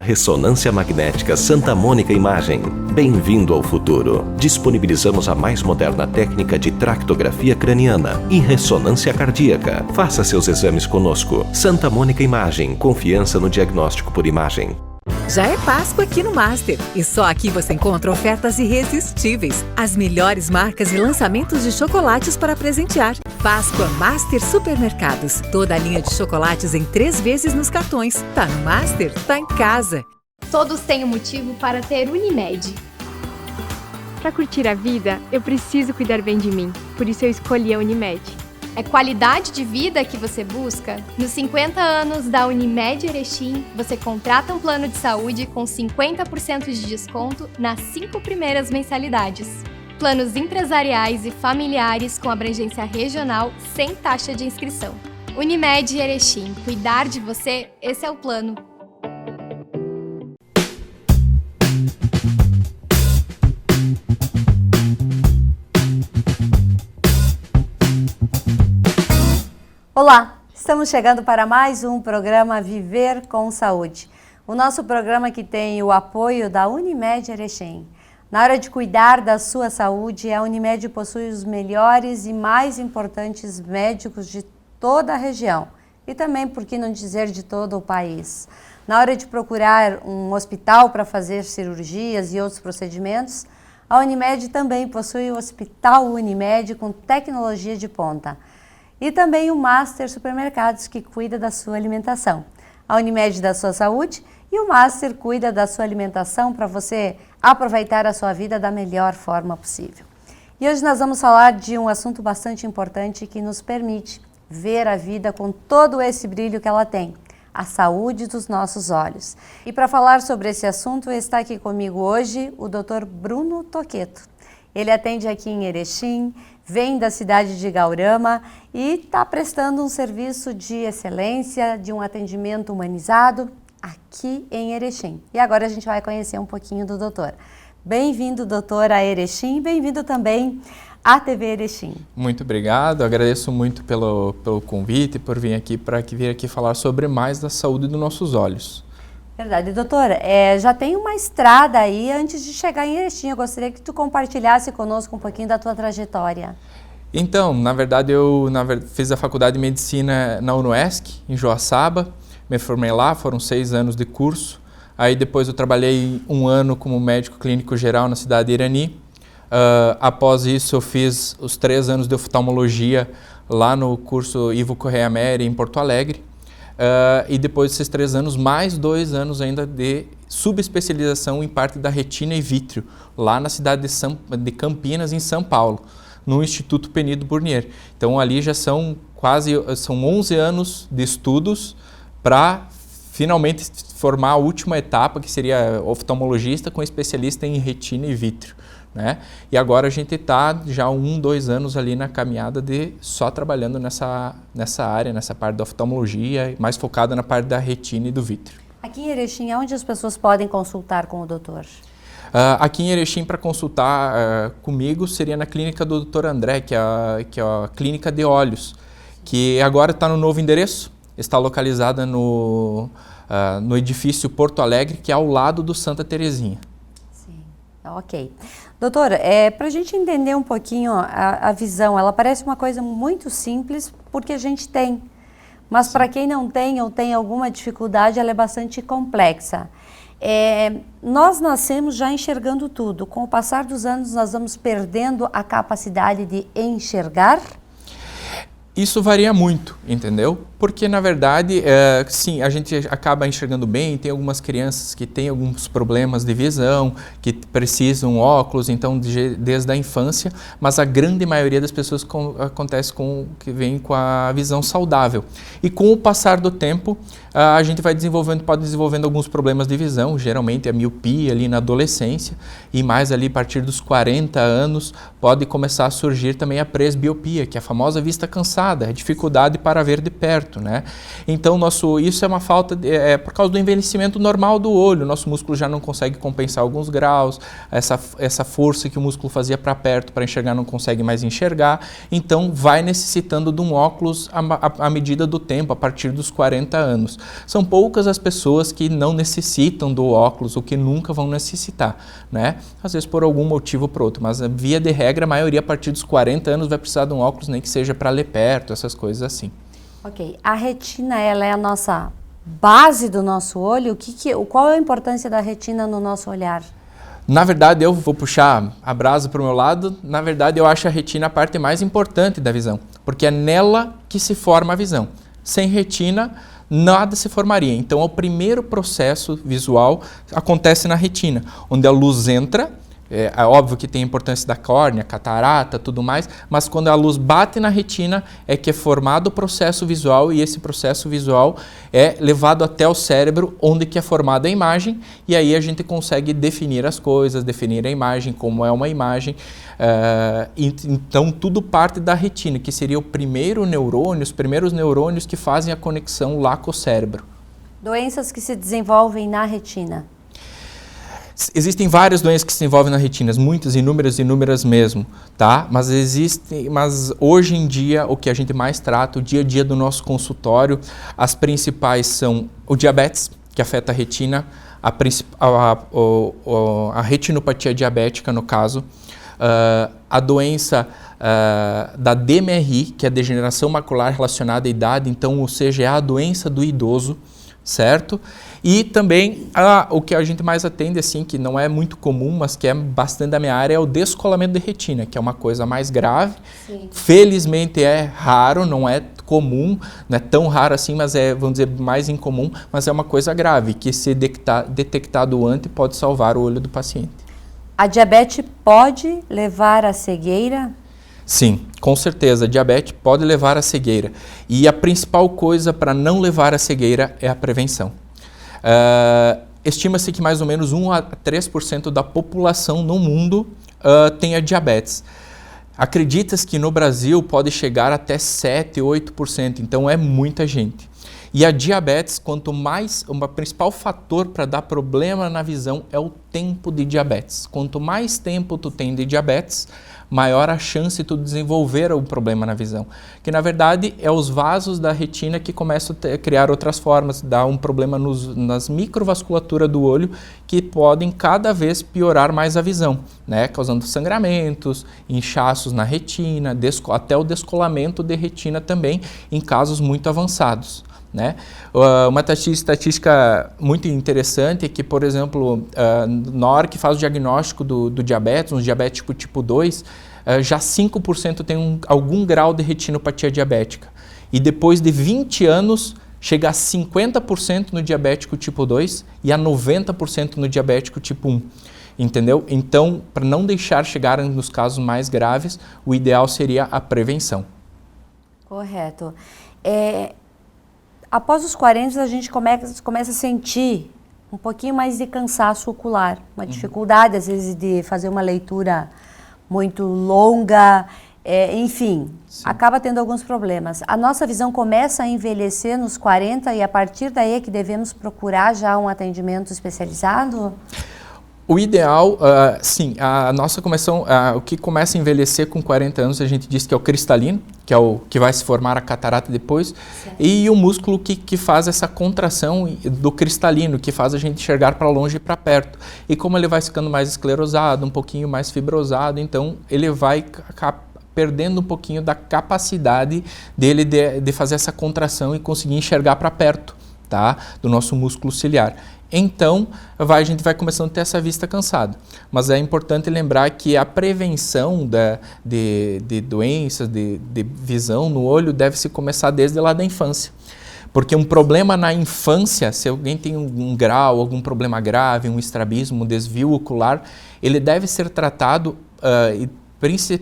Ressonância Magnética Santa Mônica Imagem. Bem-vindo ao futuro. Disponibilizamos a mais moderna técnica de tractografia craniana e ressonância cardíaca. Faça seus exames conosco. Santa Mônica Imagem. Confiança no diagnóstico por imagem. Já é Páscoa aqui no Master e só aqui você encontra ofertas irresistíveis. As melhores marcas e lançamentos de chocolates para presentear. Páscoa Master Supermercados. Toda a linha de chocolates em 3 vezes nos cartões. Tá no Master, tá em casa. Todos têm um motivo para ter Unimed. Para curtir a vida, eu preciso cuidar bem de mim. Por isso eu escolhi a Unimed. É qualidade de vida que você busca? Nos 50 anos da Unimed Erechim, você contrata um plano de saúde com 50% de desconto nas 5 primeiras mensalidades. Planos empresariais e familiares com abrangência regional sem taxa de inscrição. Unimed Erechim, cuidar de você, esse é o plano. Olá, estamos chegando para mais um programa Viver com Saúde. O nosso programa que tem o apoio da Unimed Erechim. Na hora de cuidar da sua saúde, a Unimed possui os melhores e mais importantes médicos de toda a região e também, por que não dizer, de todo o país. Na hora de procurar um hospital para fazer cirurgias e outros procedimentos, a Unimed também possui o Hospital Unimed com tecnologia de ponta. E também o Master Supermercados, que cuida da sua alimentação. A Unimed da sua saúde e o Master cuida da sua alimentação para você aproveitar a sua vida da melhor forma possível. E hoje nós vamos falar de um assunto bastante importante que nos permite ver a vida com todo esse brilho que ela tem, a saúde dos nossos olhos. E para falar sobre esse assunto está aqui comigo hoje o Dr. Bruno Toqueto. Ele atende aqui em Erechim, vem da cidade de Gaurama e está prestando um serviço de excelência, de um atendimento humanizado aqui em Erechim. E agora a gente vai conhecer um pouquinho do doutor. Bem-vindo, doutor, a Erechim, bem-vindo também à TV Erechim. Muito obrigado, agradeço muito pelo convite, por vir aqui falar sobre mais da saúde dos nossos olhos. Verdade. Doutora, já tem uma estrada aí antes de chegar em Erechim. Eu gostaria que tu compartilhasse conosco um pouquinho da tua trajetória. Então, na verdade, eu fiz a faculdade de medicina na UNOESC, em Joaçaba. Me formei lá, foram 6 anos de curso. Aí depois eu trabalhei 1 ano como médico clínico geral na cidade de Irani. Após isso, eu fiz os 3 anos de oftalmologia lá no curso Ivo Correia Meri, em Porto Alegre. E depois desses 3 anos, mais 2 anos ainda de subespecialização em parte da retina e vítreo, lá na cidade de Campinas, em São Paulo, no Instituto Penido Burnier. Então ali já são 11 anos de estudos para finalmente formar a última etapa, que seria oftalmologista com especialista em retina e vítreo, né? E agora a gente está já 2 anos ali na caminhada de só trabalhando nessa área, nessa parte da oftalmologia, mais focada na parte da retina e do vítreo. Aqui em Erechim, onde as pessoas podem consultar com o doutor? Aqui em Erechim, para consultar comigo, seria na clínica do Dr. André, que é a clínica de olhos, que agora está no novo endereço, está localizada no edifício Porto Alegre, que é ao lado do Santa Terezinha. Sim, ok. Doutora, para a gente entender um pouquinho a visão, ela parece uma coisa muito simples porque a gente tem, mas para quem não tem ou tem alguma dificuldade, ela é bastante complexa. Nós nascemos já enxergando tudo, com o passar dos anos nós vamos perdendo a capacidade de enxergar? Isso varia muito, entendeu? Porque, na verdade, sim, a gente acaba enxergando bem, tem algumas crianças que têm alguns problemas de visão, que precisam óculos, então, desde a infância, mas a grande maioria das pessoas que vem com a visão saudável. E com o passar do tempo, a gente pode desenvolvendo alguns problemas de visão, geralmente a miopia ali na adolescência, e mais ali a partir dos 40 anos, pode começar a surgir também a presbiopia, que é a famosa vista cansada, a dificuldade para ver de perto. perto, né? Então, isso é uma falta, por causa do envelhecimento normal do olho, nosso músculo já não consegue compensar alguns graus, essa força que o músculo fazia para perto, para enxergar, não consegue mais enxergar, então vai necessitando de um óculos à medida do tempo, a partir dos 40 anos. São poucas as pessoas que não necessitam do óculos, ou que nunca vão necessitar, né? Às vezes por algum motivo ou por outro, mas via de regra, a maioria a partir dos 40 anos vai precisar de um óculos, nem que seja para ler perto, essas coisas assim. Ok, a retina, ela é a nossa base do nosso olho. Qual é a importância da retina no nosso olhar? Na verdade, eu vou puxar a brasa para o meu lado, na verdade eu acho a retina a parte mais importante da visão, porque é nela que se forma a visão. Sem retina, nada se formaria. Então, o primeiro processo visual acontece na retina, onde a luz entra. É óbvio que tem a importância da córnea, catarata, tudo mais, mas quando a luz bate na retina é que é formado o processo visual, e esse processo visual é levado até o cérebro, onde que é formada a imagem, e aí a gente consegue definir as coisas, definir a imagem, como é uma imagem. Então tudo parte da retina, que seria o primeiro neurônio, os primeiros neurônios que fazem a conexão lá com o cérebro. Doenças que se desenvolvem na retina. Existem várias doenças que se envolvem na retina, muitas, inúmeras mesmo, tá? Mas hoje em dia, o que a gente mais trata, o dia a dia do nosso consultório, as principais são o diabetes, que afeta a retina, a retinopatia diabética, no caso, a doença da DMRI, que é a degeneração macular relacionada à idade, então, ou seja, é a doença do idoso, certo? E também o que a gente mais atende, assim, que não é muito comum, mas que é bastante da minha área, é o descolamento de retina, que é uma coisa mais grave. Sim. Felizmente é raro, não é comum, não é tão raro assim, mas é, vamos dizer, mais incomum, mas é uma coisa grave, que se detectado antes pode salvar o olho do paciente. A diabetes pode levar à cegueira? Sim, com certeza, a diabetes pode levar à cegueira. E a principal coisa para não levar à cegueira é a prevenção. Estima-se que mais ou menos 1 a 3% da população no mundo tenha diabetes. Acredita-se que no Brasil pode chegar até 7, 8%, então é muita gente. E a diabetes, o principal fator para dar problema na visão é o tempo de diabetes. Quanto mais tempo tu tem de diabetes, maior a chance de tu desenvolver um problema na visão. Que na verdade é os vasos da retina que começam a criar outras formas, dá um problema nas microvasculaturas do olho, que podem cada vez piorar mais a visão, né? Causando sangramentos, inchaços na retina, até o descolamento de retina também, em casos muito avançados. Né? Uma estatística muito interessante é que, por exemplo, na hora que faz o diagnóstico do diabetes, um diabético tipo 2, já 5% tem algum grau de retinopatia diabética. E depois de 20 anos, chega a 50% no diabético tipo 2 e a 90% no diabético tipo 1. Entendeu? Então, para não deixar chegar nos casos mais graves, o ideal seria a prevenção. Correto. Após os 40, a gente começa a sentir um pouquinho mais de cansaço ocular, uma dificuldade, às vezes, de fazer uma leitura muito longa, enfim, sim, acaba tendo alguns problemas. A nossa visão começa a envelhecer nos 40 e a partir daí é que devemos procurar já um atendimento especializado? O ideal, sim, o que começa a envelhecer com 40 anos, a gente diz que é o cristalino, que é o que vai se formar a catarata depois, certo, e o músculo que faz essa contração do cristalino, que faz a gente enxergar para longe e para perto. E como ele vai ficando mais esclerosado, um pouquinho mais fibrosado, então ele vai perdendo um pouquinho da capacidade dele de fazer essa contração e conseguir enxergar para perto, tá, do nosso músculo ciliar. Então, a gente vai começando a ter essa vista cansada. Mas é importante lembrar que a prevenção de doenças, de visão no olho, deve se começar desde lá da infância. Porque um problema na infância, se alguém tem um grau, algum problema grave, um estrabismo, um desvio ocular, ele deve ser tratado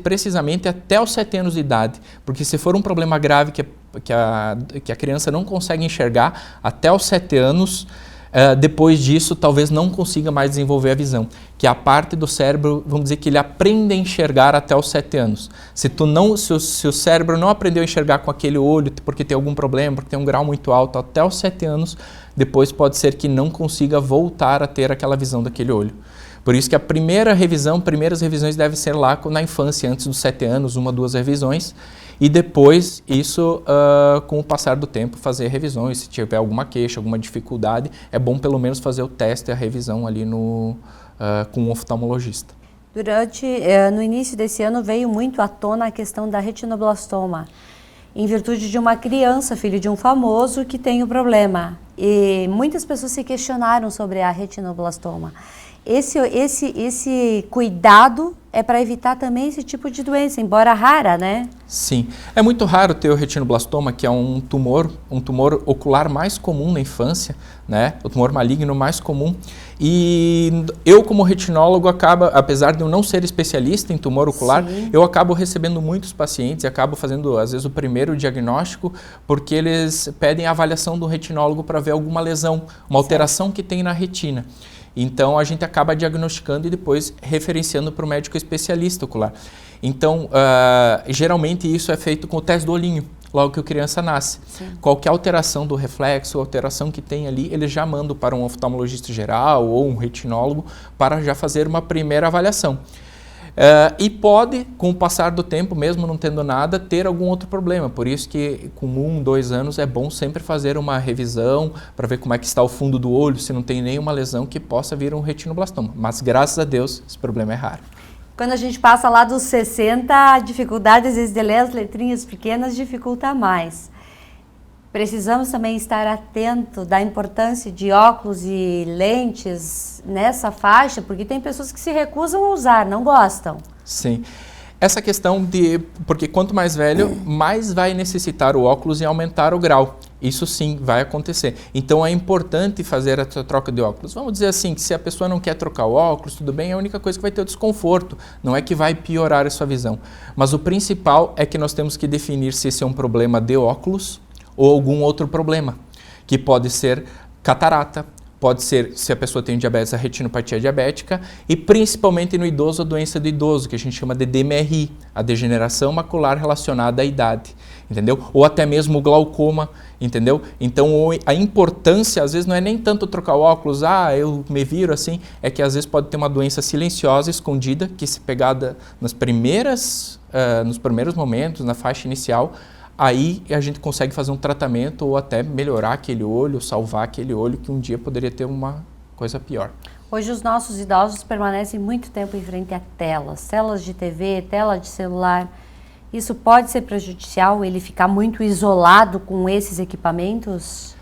precisamente até os 7 anos de idade. Porque se for um problema grave que a criança não consegue enxergar até os 7 anos, depois disso talvez não consiga mais desenvolver a visão, que é a parte do cérebro, vamos dizer que ele aprende a enxergar até os 7 anos. Se o cérebro não aprendeu a enxergar com aquele olho, porque tem algum problema, porque tem um grau muito alto, até os 7 anos, depois pode ser que não consiga voltar a ter aquela visão daquele olho. Por isso que primeiras revisões devem ser lá na infância, antes dos 7 anos, 1 ou 2 revisões, e depois isso, com o passar do tempo, fazer revisões. Se tiver alguma queixa, alguma dificuldade, é bom pelo menos fazer o teste e a revisão ali com um oftalmologista. No início desse ano veio muito à tona a questão da retinoblastoma, em virtude de uma criança, filho de um famoso, que tem o problema. E muitas pessoas se questionaram sobre a retinoblastoma. Esse cuidado é para evitar também esse tipo de doença, embora rara, né? Sim. É muito raro ter o retinoblastoma, que é um tumor ocular mais comum na infância, né? O tumor maligno mais comum. E eu, como retinólogo, apesar de eu não ser especialista em tumor ocular, sim, eu acabo recebendo muitos pacientes e acabo fazendo, às vezes, o primeiro diagnóstico, porque eles pedem a avaliação do retinólogo para ver alguma lesão, uma alteração que tem na retina. Então, a gente acaba diagnosticando e depois referenciando para o médico especialista ocular. Então, geralmente isso é feito com o teste do olhinho, logo que a criança nasce. Sim. Qualquer alteração do reflexo, alteração que tem ali, eles já mandam para um oftalmologista geral ou um retinólogo para já fazer uma primeira avaliação. E pode, com o passar do tempo, mesmo não tendo nada, ter algum outro problema. Por isso que com 1, 2 anos é bom sempre fazer uma revisão para ver como é que está o fundo do olho, se não tem nenhuma lesão que possa vir um retinoblastoma. Mas graças a Deus esse problema é raro. Quando a gente passa lá dos 60, a dificuldade às vezes de ler as letrinhas pequenas dificulta mais. Precisamos também estar atento da importância de óculos e lentes nessa faixa, porque tem pessoas que se recusam a usar, não gostam. Sim. Essa questão porque quanto mais velho, mais vai necessitar o óculos e aumentar o grau. Isso sim vai acontecer. Então é importante fazer a troca de óculos. Vamos dizer assim, que se a pessoa não quer trocar o óculos, tudo bem, é a única coisa que vai ter o desconforto. Não é que vai piorar a sua visão. Mas o principal é que nós temos que definir se esse é um problema de óculos ou algum outro problema, que pode ser catarata, pode ser, se a pessoa tem diabetes, a retinopatia diabética, e principalmente no idoso, a doença do idoso, que a gente chama de DMRI, a degeneração macular relacionada à idade, entendeu? Ou até mesmo o glaucoma, entendeu? Então, a importância, às vezes, não é nem tanto trocar o óculos, eu me viro assim, é que às vezes pode ter uma doença silenciosa, escondida, que se pegada nos primeiros momentos, na faixa inicial, aí a gente consegue fazer um tratamento ou até melhorar aquele olho, salvar aquele olho que um dia poderia ter uma coisa pior. Hoje os nossos idosos permanecem muito tempo em frente a telas de TV, tela de celular. Isso pode ser prejudicial, ele ficar muito isolado com esses equipamentos?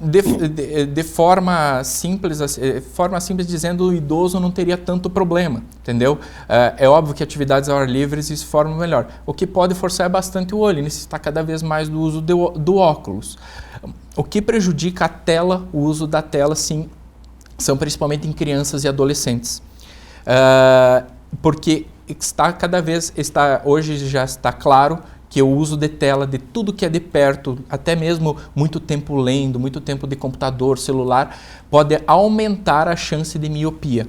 De forma simples dizendo, o idoso não teria tanto problema, entendeu? É óbvio que atividades ao ar livre se formam melhor. O que pode forçar é bastante o olho, necessita cada vez mais do uso do óculos. O que prejudica a tela, o uso da tela, sim, são principalmente em crianças e adolescentes. Porque hoje já está claro que o uso de tela, de tudo que é de perto, até mesmo muito tempo lendo, muito tempo de computador, celular, pode aumentar a chance de miopia.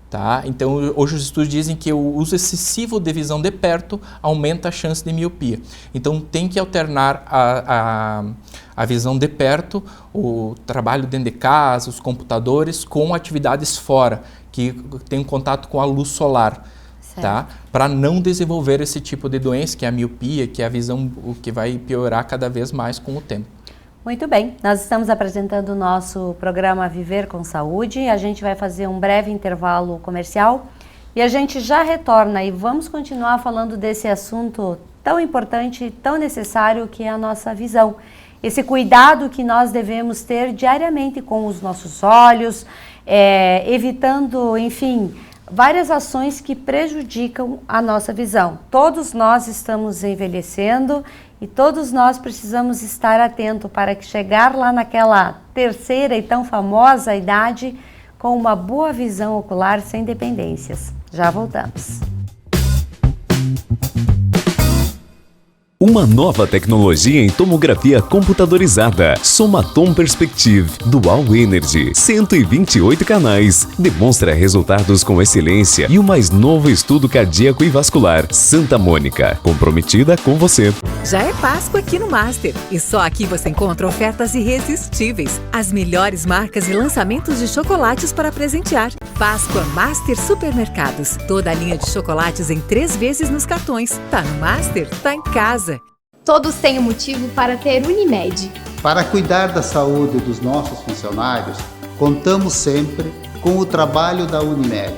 Tá? Então, hoje os estudos dizem que o uso excessivo de visão de perto aumenta a chance de miopia. Então, tem que alternar a visão de perto, o trabalho dentro de casa, os computadores, com atividades fora, que tem um contato com a luz solar. Tá? Para não desenvolver esse tipo de doença, que é a miopia, que é a visão que vai piorar cada vez mais com o tempo. Muito bem, nós estamos apresentando o nosso programa Viver com Saúde. A gente vai fazer um breve intervalo comercial e a gente já retorna e vamos continuar falando desse assunto tão importante, tão necessário, que é a nossa visão. Esse cuidado que nós devemos ter diariamente com os nossos olhos, evitando, enfim, várias ações que prejudicam a nossa visão. Todos nós estamos envelhecendo e todos nós precisamos estar atentos para que chegar lá naquela terceira e tão famosa idade com uma boa visão ocular sem dependências. Já voltamos. O Uma nova tecnologia em tomografia computadorizada. Somatom Perspective Dual Energy. 128 canais. Demonstra resultados com excelência e o mais novo estudo cardíaco e vascular. Santa Mônica, comprometida com você. Já é Páscoa aqui no Master. E só aqui você encontra ofertas irresistíveis. As melhores marcas e lançamentos de chocolates para presentear. Páscoa Master Supermercados. Toda a linha de chocolates em 3 vezes nos cartões. Tá no Master, tá em casa. Todos têm um motivo para ter Unimed. Para cuidar da saúde dos nossos funcionários, contamos sempre com o trabalho da Unimed.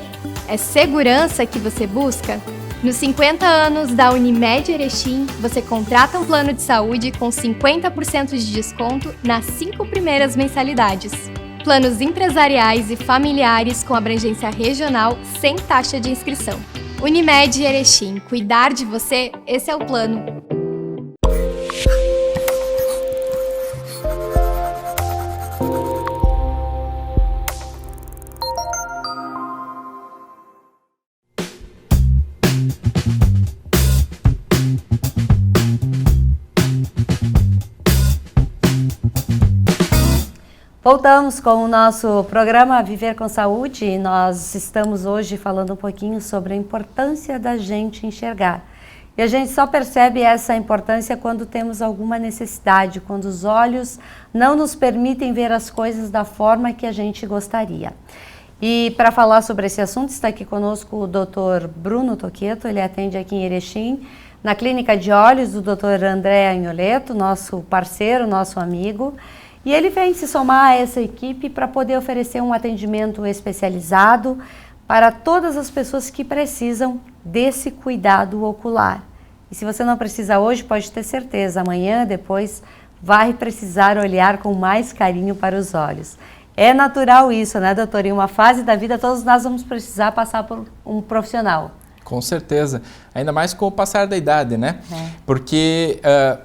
É segurança que você busca? Nos 50 anos da Unimed Erechim, você contrata um plano de saúde com 50% de desconto nas 5 primeiras mensalidades. Planos empresariais e familiares com abrangência regional sem taxa de inscrição. Unimed Erechim, cuidar de você, esse é o plano. Voltamos com o nosso programa Viver com Saúde e nós estamos hoje falando um pouquinho sobre a importância da gente enxergar. E a gente só percebe essa importância quando temos alguma necessidade, quando os olhos não nos permitem ver as coisas da forma que a gente gostaria. E para falar sobre esse assunto está aqui conosco o Dr. Bruno Toqueto, ele atende aqui em Erechim, na Clínica de Olhos do Dr. André Agnoletto, nosso parceiro, nosso amigo. E ele vem se somar a essa equipe para poder oferecer um atendimento especializado para todas as pessoas que precisam desse cuidado ocular. E se você não precisa hoje, pode ter certeza, amanhã, depois, vai precisar olhar com mais carinho para os olhos. É natural isso, né, doutor? Em uma fase da vida, todos nós vamos precisar passar por um profissional. Com certeza, ainda mais com o passar da idade, né? Porque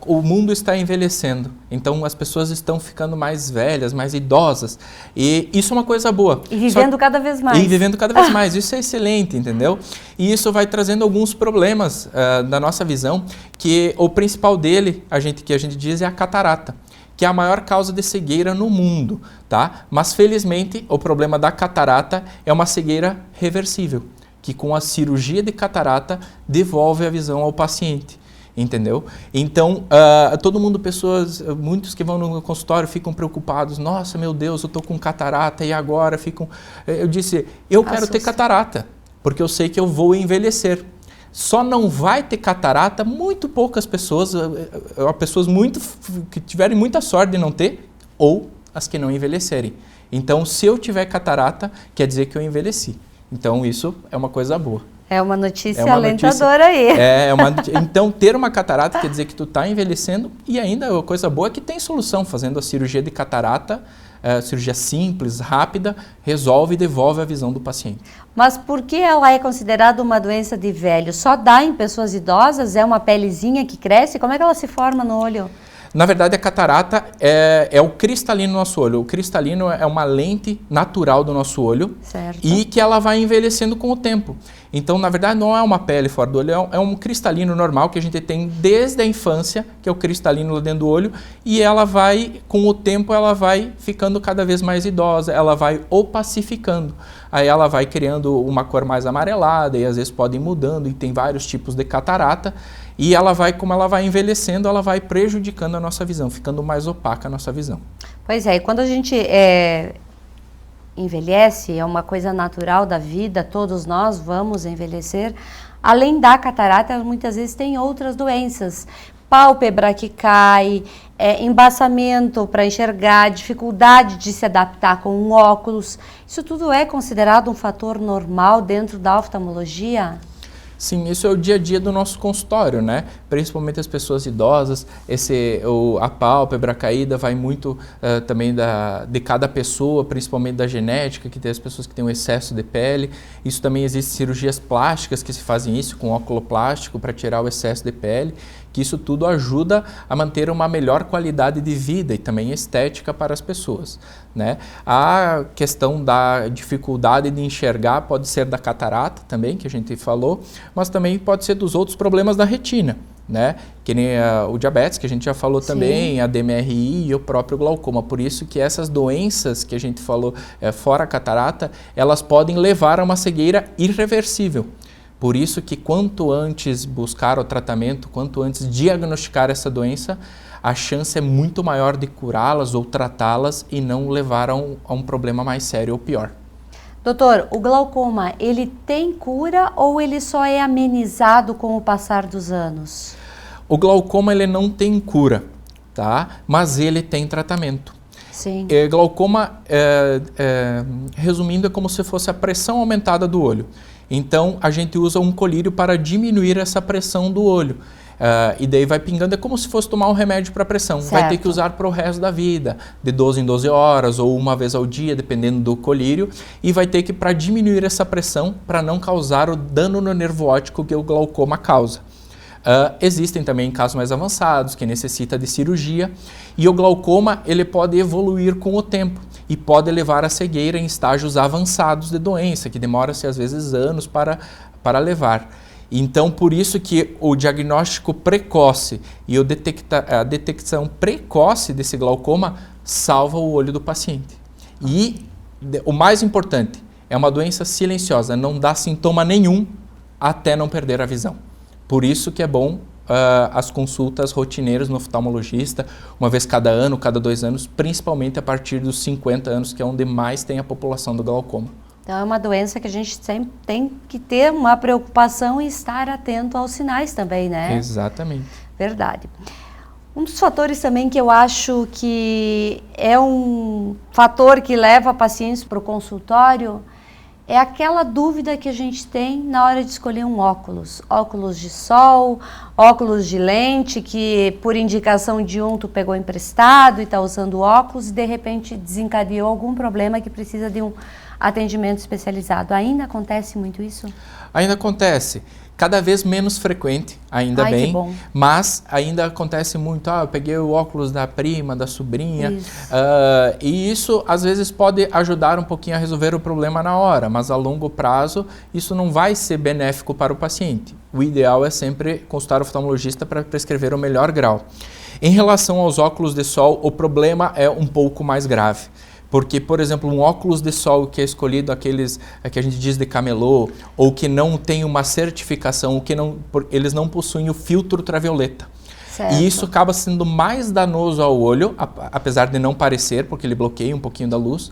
o mundo está envelhecendo, então as pessoas estão ficando mais velhas, mais idosas, e isso é uma coisa boa. E vivendo cada vez mais. E vivendo cada vez mais, isso é excelente, entendeu? E isso vai trazendo alguns problemas da nossa visão, que o principal dele, que a gente diz, é a catarata, que é a maior causa de cegueira no mundo, tá? Mas felizmente o problema da catarata é uma cegueira reversível, que com a cirurgia de catarata devolve a visão ao paciente, entendeu? Então, todo mundo, muitos que vão no consultório ficam preocupados, nossa, meu Deus, eu estou com catarata e agora ficam... Eu disse, eu quero ter catarata, porque eu sei que eu vou envelhecer. Só não vai ter catarata muito poucas pessoas, pessoas que tiverem muita sorte de não ter, ou as que não envelhecerem. Então, se eu tiver catarata, quer dizer que eu envelheci. Então, isso é uma coisa boa. É uma notícia alentadora aí. Então, ter uma catarata quer dizer que tu está envelhecendo e ainda a coisa boa é que tem solução. Fazendo a cirurgia de catarata, cirurgia simples, rápida, resolve e devolve a visão do paciente. Mas por que ela é considerada uma doença de velho? Só dá em pessoas idosas? É uma pelezinha que cresce? Como é que ela se forma no olho? Na verdade, a catarata é o cristalino do nosso olho. O cristalino é uma lente natural do nosso olho. Certo. E que ela vai envelhecendo com o tempo. Então, na verdade, não é uma pele fora do olho, é um cristalino normal que a gente tem desde a infância, que é o cristalino lá dentro do olho, e ela vai, com o tempo, ela vai ficando cada vez mais idosa, ela vai opacificando. Aí ela vai criando uma cor mais amarelada e às vezes pode ir mudando, e tem vários tipos de catarata. E ela vai, como ela vai envelhecendo, ela vai prejudicando a nossa visão, ficando mais opaca a nossa visão. Pois é, e quando a gente envelhece, é uma coisa natural da vida, todos nós vamos envelhecer. Além da catarata, muitas vezes tem outras doenças. Pálpebra que cai, embaçamento para enxergar, dificuldade de se adaptar com um óculos. Isso tudo é considerado um fator normal dentro da oftalmologia? Sim, isso é o dia a dia do nosso consultório, né? Principalmente as pessoas idosas, a pálpebra caída vai muito também de cada pessoa, principalmente da genética, que tem as pessoas que têm um excesso de pele. Isso também existe cirurgias plásticas que se fazem isso com óculo plástico para tirar o excesso de pele, que isso tudo ajuda a manter uma melhor qualidade de vida e também estética para as pessoas, né? A questão da dificuldade de enxergar pode ser da catarata também, que a gente falou, mas também pode ser dos outros problemas da retina, né? Que nem o diabetes, que a gente já falou também, a DMRI e o próprio glaucoma. Por isso que essas doenças que a gente falou, fora a catarata, elas podem levar a uma cegueira irreversível. Por isso que quanto antes buscar o tratamento, quanto antes diagnosticar essa doença, a chance é muito maior de curá-las ou tratá-las e não levar a um problema mais sério ou pior. Doutor, o glaucoma, ele tem cura ou ele só é amenizado com o passar dos anos? O glaucoma, ele não tem cura, tá? Mas ele tem tratamento. Sim. Glaucoma, resumindo, é como se fosse a pressão aumentada do olho. Então, a gente usa um colírio para diminuir essa pressão do olho. E daí vai pingando, é como se fosse tomar um remédio para pressão. Certo. Vai ter que usar para o resto da vida, de 12 em 12 horas ou uma vez ao dia, dependendo do colírio. E vai ter que, para diminuir essa pressão, para não causar o dano no nervo óptico que o glaucoma causa. Existem também casos mais avançados que necessitam de cirurgia. E o glaucoma, ele pode evoluir com o tempo e pode levar à cegueira em estágios avançados de doença, que demora-se às vezes anos para levar. Então, por isso que o diagnóstico precoce e a detecção precoce desse glaucoma salva o olho do paciente. E o mais importante, é uma doença silenciosa, não dá sintoma nenhum até não perder a visão. Por isso que é bom as consultas rotineiras no oftalmologista, uma vez cada ano, cada 2 anos, principalmente a partir dos 50 anos, que é onde mais tem a população do glaucoma. Então, é uma doença que a gente sempre tem que ter uma preocupação e estar atento aos sinais também, né? Exatamente. Verdade. Um dos fatores também que eu acho que é um fator que leva pacientes para o consultório é aquela dúvida que a gente tem na hora de escolher um óculos. Óculos de sol, óculos de lente, que por indicação de tu pegou emprestado e está usando óculos e de repente desencadeou algum problema que precisa de um atendimento especializado. Ainda acontece muito isso? Ainda acontece. Cada vez menos frequente, ainda bem, mas ainda acontece muito. Eu peguei o óculos da prima, da sobrinha, e isso às vezes pode ajudar um pouquinho a resolver o problema na hora, mas a longo prazo isso não vai ser benéfico para o paciente. O ideal é sempre consultar o oftalmologista para prescrever o melhor grau. Em relação aos óculos de sol, o problema é um pouco mais grave. Porque, por exemplo, um óculos de sol que é escolhido, aqueles que a gente diz de camelô, ou que não tem uma certificação, ou que eles não possuem o filtro ultravioleta. Certo. E isso acaba sendo mais danoso ao olho, apesar de não parecer, porque ele bloqueia um pouquinho da luz,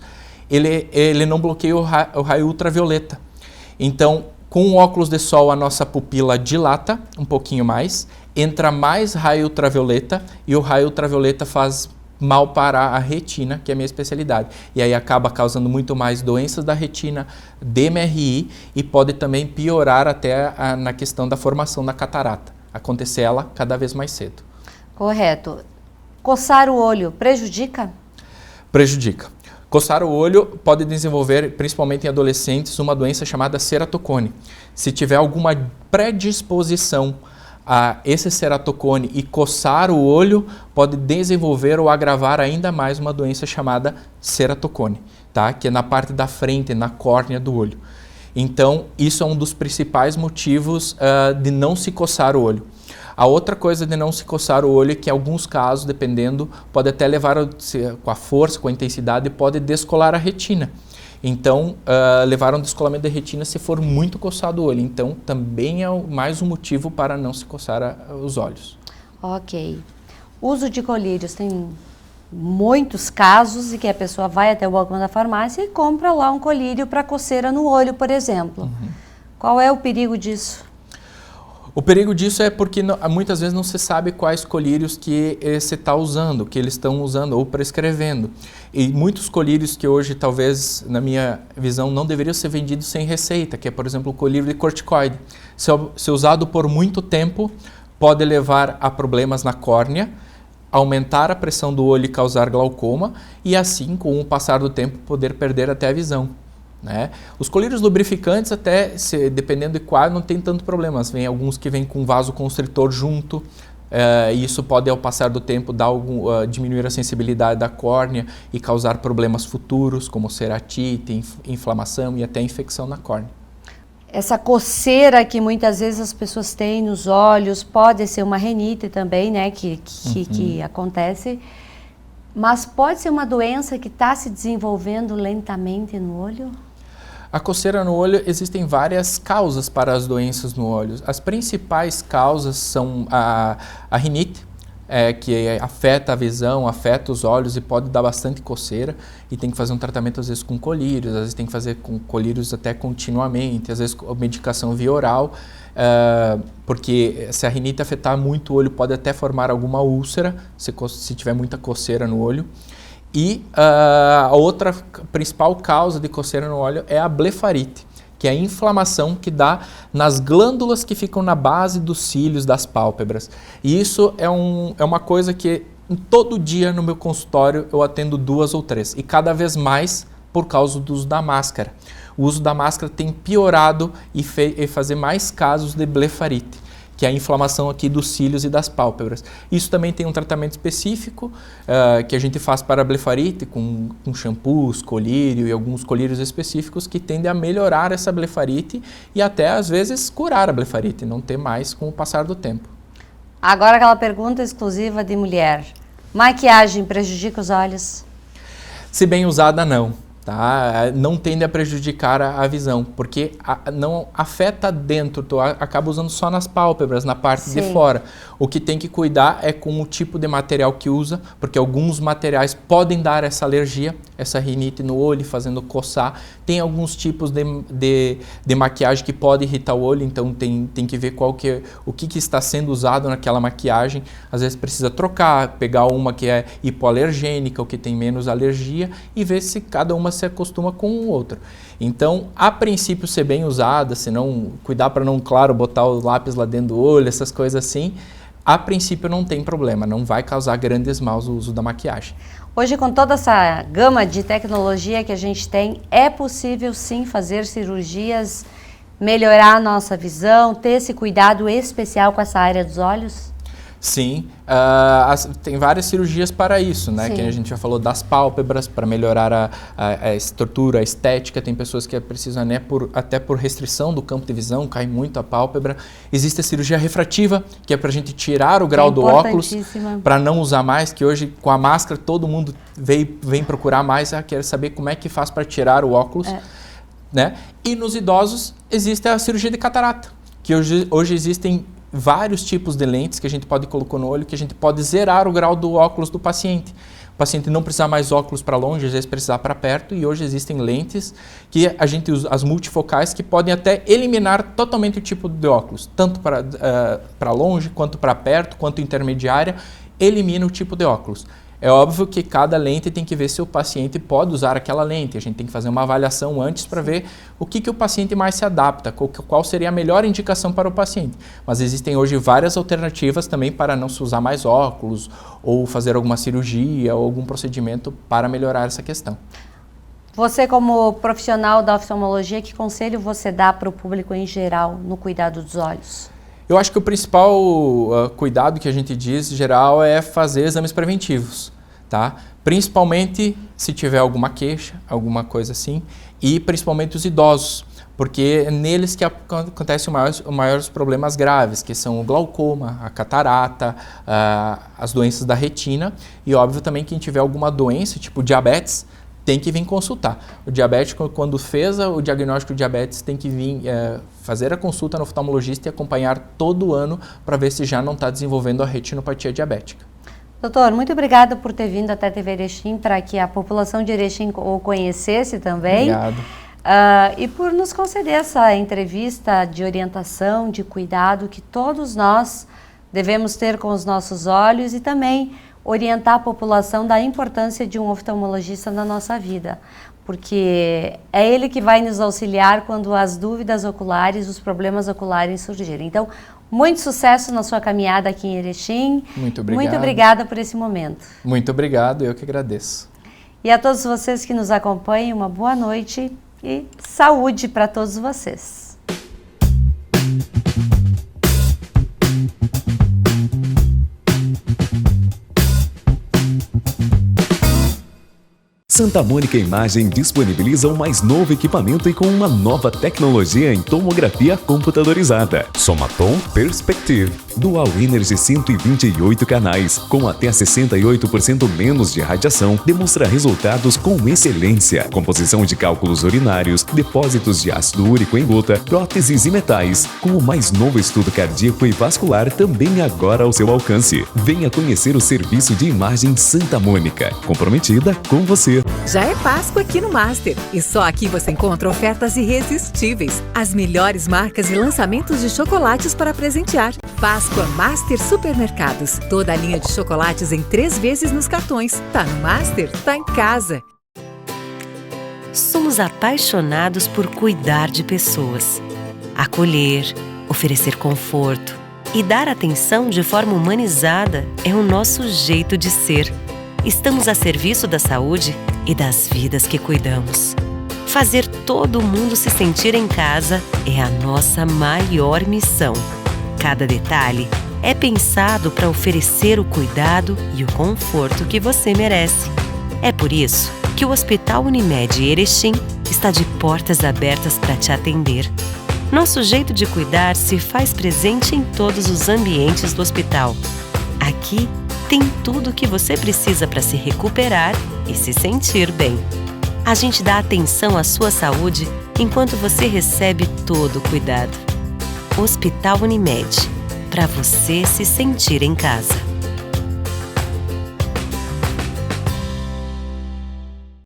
ele não bloqueia o raio ultravioleta. Então, com o óculos de sol, a nossa pupila dilata um pouquinho mais, entra mais raio ultravioleta, e o raio ultravioleta faz mal para a retina, que é a minha especialidade. E aí acaba causando muito mais doenças da retina, DMRI, e pode também piorar até na questão da formação da catarata. Acontecer ela cada vez mais cedo. Correto. Coçar o olho prejudica? Prejudica. Coçar o olho pode desenvolver, principalmente em adolescentes, uma doença chamada ceratocone. Se tiver alguma predisposição a esse ceratocone e coçar o olho, pode desenvolver ou agravar ainda mais uma doença chamada ceratocone, tá? Que é na parte da frente, na córnea do olho. Então, isso é um dos principais motivos de não se coçar o olho. A outra coisa de não se coçar o olho é que em alguns casos, dependendo, pode até levar com a força, com a intensidade, pode descolar a retina. Então, levar um descolamento da retina se for muito coçado o olho. Então, também é mais um motivo para não se coçar os olhos. Ok. Uso de colírios. Tem muitos casos em que a pessoa vai até o balcão da farmácia e compra lá um colírio para coceira no olho, por exemplo. Qual é o perigo disso? O perigo disso é porque muitas vezes não se sabe quais colírios que se está usando, que eles estão usando ou prescrevendo. E muitos colírios que hoje, talvez, na minha visão, não deveriam ser vendidos sem receita, que é, por exemplo, o colírio de corticoide. Se usado por muito tempo, pode levar a problemas na córnea, aumentar a pressão do olho e causar glaucoma, e assim, com o passar do tempo, poder perder até a visão. Né? Os colírios lubrificantes, até dependendo de qual, não tem tanto problema. Vem alguns que vêm com vasoconstritor junto, Isso pode, ao passar do tempo, diminuir a sensibilidade da córnea e causar problemas futuros, como ceratite, inflamação e até infecção na córnea. Essa coceira que muitas vezes as pessoas têm nos olhos, pode ser uma rinite também, né, que acontece, mas pode ser uma doença que está se desenvolvendo lentamente no olho? A coceira no olho, existem várias causas para as doenças no olho. As principais causas são a rinite, que afeta a visão, afeta os olhos e pode dar bastante coceira, e tem que fazer um tratamento às vezes com colírios, às vezes tem que fazer com colírios até continuamente, às vezes com medicação via oral, porque se a rinite afetar muito o olho pode até formar alguma úlcera, se tiver muita coceira no olho. E a outra principal causa de coceira no olho é a blefarite, que é a inflamação que dá nas glândulas que ficam na base dos cílios, das pálpebras. E isso é uma coisa que todo dia no meu consultório eu atendo 2 ou 3, e cada vez mais por causa do uso da máscara. O uso da máscara tem piorado e fazer mais casos de blefarite, que é a inflamação aqui dos cílios e das pálpebras. Isso também tem um tratamento específico que a gente faz para a blefarite com shampoos, colírio e alguns colírios específicos que tendem a melhorar essa blefarite e até às vezes curar a blefarite, não ter mais com o passar do tempo. Agora aquela pergunta exclusiva de mulher. Maquiagem prejudica os olhos? Se bem usada, não. Tá? Não tende a prejudicar a visão, porque não afeta dentro, tu acaba usando só nas pálpebras, na parte de fora. O que tem que cuidar é com o tipo de material que usa, porque alguns materiais podem dar essa alergia, essa rinite no olho, fazendo coçar. Tem alguns tipos de maquiagem que pode irritar o olho, então tem que ver o que está sendo usado naquela maquiagem. Às vezes precisa trocar, pegar uma que é hipoalergênica, ou que tem menos alergia, e ver se cada uma se acostuma com o outro. Então, a princípio, ser bem usada, se não cuidar para não, claro, botar o lápis lá dentro do olho, essas coisas assim, a princípio não tem problema, não vai causar grandes maus o uso da maquiagem. Hoje, com toda essa gama de tecnologia que a gente tem, é possível sim fazer cirurgias, melhorar a nossa visão, ter esse cuidado especial com essa área dos olhos? Sim, tem várias cirurgias para isso, né? Que a gente já falou das pálpebras, para melhorar a estrutura, a estética. Tem pessoas que precisam, né, até por restrição do campo de visão, cai muito a pálpebra. Existe a cirurgia refrativa, que é para a gente tirar o grau do óculos, para não usar mais, que hoje com a máscara todo mundo vem procurar mais, quer saber como é que faz para tirar o óculos. Né? E nos idosos existe a cirurgia de catarata, que hoje existem vários tipos de lentes que a gente pode colocar no olho, que a gente pode zerar o grau do óculos do paciente. O paciente não precisar mais óculos para longe, às vezes precisar para perto, e hoje existem lentes que a gente usa, as multifocais, que podem até eliminar totalmente o tipo de óculos, tanto para longe, quanto para perto, quanto intermediária, elimina o tipo de óculos. É óbvio que cada lente tem que ver se o paciente pode usar aquela lente. A gente tem que fazer uma avaliação antes para ver o que o paciente mais se adapta, qual seria a melhor indicação para o paciente. Mas existem hoje várias alternativas também para não se usar mais óculos ou fazer alguma cirurgia ou algum procedimento para melhorar essa questão. Você, como profissional da oftalmologia, que conselho você dá para o público em geral no cuidado dos olhos? Eu acho que o principal cuidado que a gente diz, em geral, é fazer exames preventivos, tá? Principalmente se tiver alguma queixa, alguma coisa assim, e principalmente os idosos, porque é neles que acontecem os maiores problemas graves, que são o glaucoma, a catarata, as doenças da retina, e óbvio também quem tiver alguma doença, tipo diabetes, tem que vir consultar. O diabético, quando fez o diagnóstico de diabetes, tem que vir fazer a consulta no oftalmologista e acompanhar todo ano para ver se já não está desenvolvendo a retinopatia diabética. Doutor, muito obrigada por ter vindo até a TV Erechim para que a população de Erechim o conhecesse também. Obrigado. E por nos conceder essa entrevista de orientação, de cuidado que todos nós devemos ter com os nossos olhos e também orientar a população da importância de um oftalmologista na nossa vida, porque é ele que vai nos auxiliar quando as dúvidas oculares, os problemas oculares surgirem. Então, muito sucesso na sua caminhada aqui em Erechim. Muito obrigado. Muito obrigada por esse momento. Muito obrigado, eu que agradeço. E a todos vocês que nos acompanham, uma boa noite e saúde para todos vocês. Santa Mônica Imagem disponibiliza um mais novo equipamento e com uma nova tecnologia em tomografia computadorizada. Somatom Perspective. Dual Energy 128 canais, com até 68% menos de radiação, demonstra resultados com excelência. Composição de cálculos urinários, depósitos de ácido úrico em gota, próteses e metais. Com o mais novo estudo cardíaco e vascular também agora ao seu alcance. Venha conhecer o serviço de imagem Santa Mônica, comprometida com você. Já é Páscoa aqui no Master e só aqui você encontra ofertas irresistíveis. As melhores marcas e lançamentos de chocolates para presentear. Páscoa Master Supermercados. Toda a linha de chocolates em 3 vezes nos cartões. Tá no Master, tá em casa. Somos apaixonados por cuidar de pessoas. Acolher, oferecer conforto e dar atenção de forma humanizada é o nosso jeito de ser. Estamos a serviço da saúde e das vidas que cuidamos. Fazer todo mundo se sentir em casa é a nossa maior missão. Cada detalhe é pensado para oferecer o cuidado e o conforto que você merece. É por isso que o Hospital Unimed Erechim está de portas abertas para te atender. Nosso jeito de cuidar se faz presente em todos os ambientes do hospital. Aqui tem tudo o que você precisa para se recuperar e se sentir bem. A gente dá atenção à sua saúde enquanto você recebe todo o cuidado. Hospital Unimed, para você se sentir em casa.